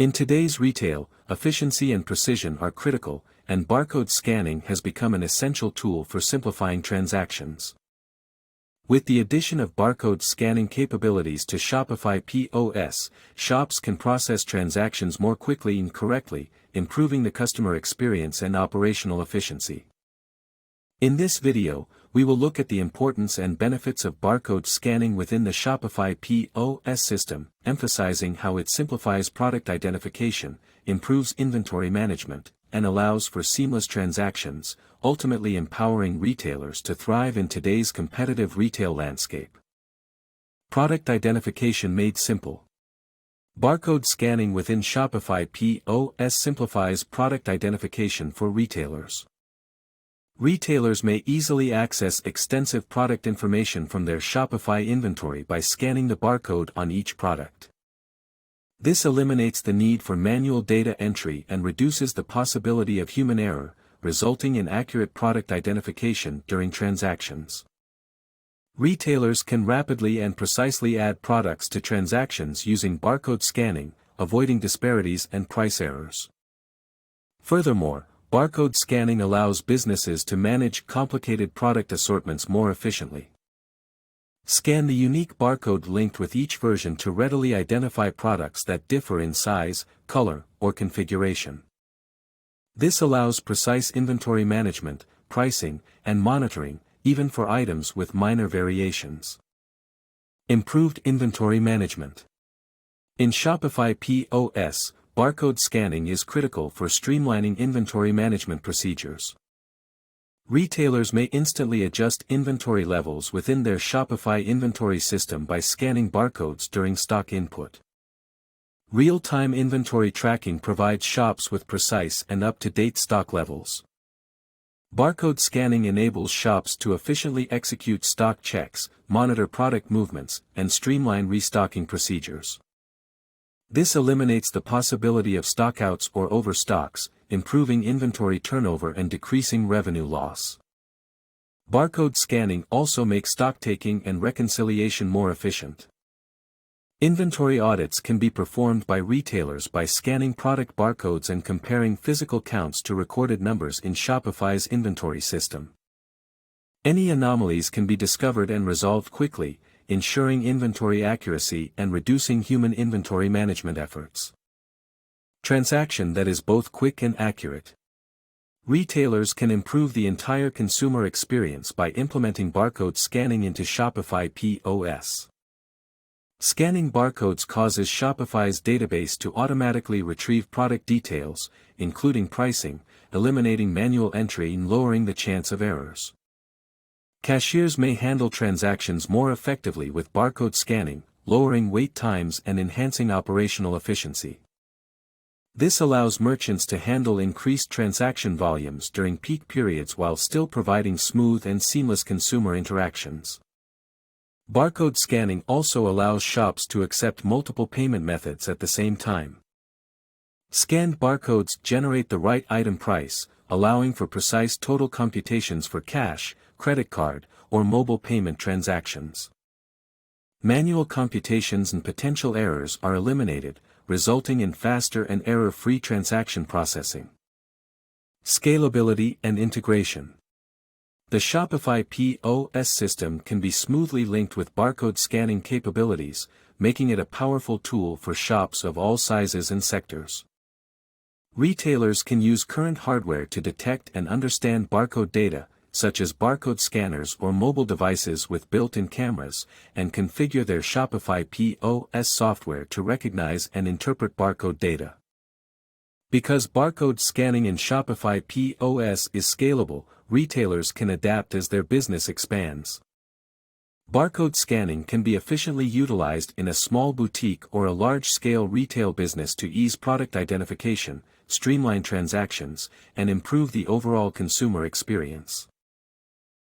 In today's retail, efficiency and precision are critical, and barcode scanning has become an essential tool for simplifying transactions. With the addition of barcode scanning capabilities to Shopify POS, shops can process transactions more quickly and correctly, improving the customer experience and operational efficiency. In this video, we will look at the importance and benefits of barcode scanning within the Shopify POS system, emphasizing how it simplifies product identification, improves inventory management, and allows for seamless transactions, ultimately empowering retailers to thrive in today's competitive retail landscape. Product identification made simple. Barcode scanning within Shopify POS simplifies product identification for retailers. Retailers may easily access extensive product information from their Shopify inventory by scanning the barcode on each product. This eliminates the need for manual data entry and reduces the possibility of human error, resulting in accurate product identification during transactions. Retailers can rapidly and precisely add products to transactions using barcode scanning, avoiding disparities and price errors. Furthermore, barcode scanning allows businesses to manage complicated product assortments more efficiently. Scan the unique barcode linked with each version to readily identify products that differ in size, color, or configuration. This allows precise inventory management, pricing, and monitoring, even for items with minor variations. Improved inventory management. In Shopify POS, barcode scanning is critical for streamlining inventory management procedures. Retailers may instantly adjust inventory levels within their Shopify inventory system by scanning barcodes during stock input. Real-time inventory tracking provides shops with precise and up-to-date stock levels. Barcode scanning enables shops to efficiently execute stock checks, monitor product movements, and streamline restocking procedures. This eliminates the possibility of stockouts or overstocks, improving inventory turnover and decreasing revenue loss. Barcode scanning also makes stocktaking and reconciliation more efficient. Inventory audits can be performed by retailers by scanning product barcodes and comparing physical counts to recorded numbers in Shopify's inventory system. Any anomalies can be discovered and resolved quickly, ensuring inventory accuracy and reducing human inventory management efforts. Transaction that is both quick and accurate. Retailers can improve the entire consumer experience by implementing barcode scanning into Shopify POS. Scanning barcodes causes Shopify's database to automatically retrieve product details, including pricing, eliminating manual entry and lowering the chance of errors. Cashiers may handle transactions more effectively with barcode scanning, lowering wait times and enhancing operational efficiency. This allows merchants to handle increased transaction volumes during peak periods while still providing smooth and seamless consumer interactions. Barcode scanning also allows shops to accept multiple payment methods at the same time. Scanned barcodes generate the right item price, allowing for precise total computations for cash, credit card, or mobile payment transactions. Manual computations and potential errors are eliminated, resulting in faster and error-free transaction processing. Scalability and integration. The Shopify POS system can be smoothly linked with barcode scanning capabilities, making it a powerful tool for shops of all sizes and sectors. Retailers can use current hardware to detect and understand barcode data, such as barcode scanners or mobile devices with built-in cameras, and configure their Shopify POS software to recognize and interpret barcode data. Because barcode scanning in Shopify POS is scalable, retailers can adapt as their business expands. Barcode scanning can be efficiently utilized in a small boutique or a large-scale retail business to ease product identification, streamline transactions, and improve the overall consumer experience.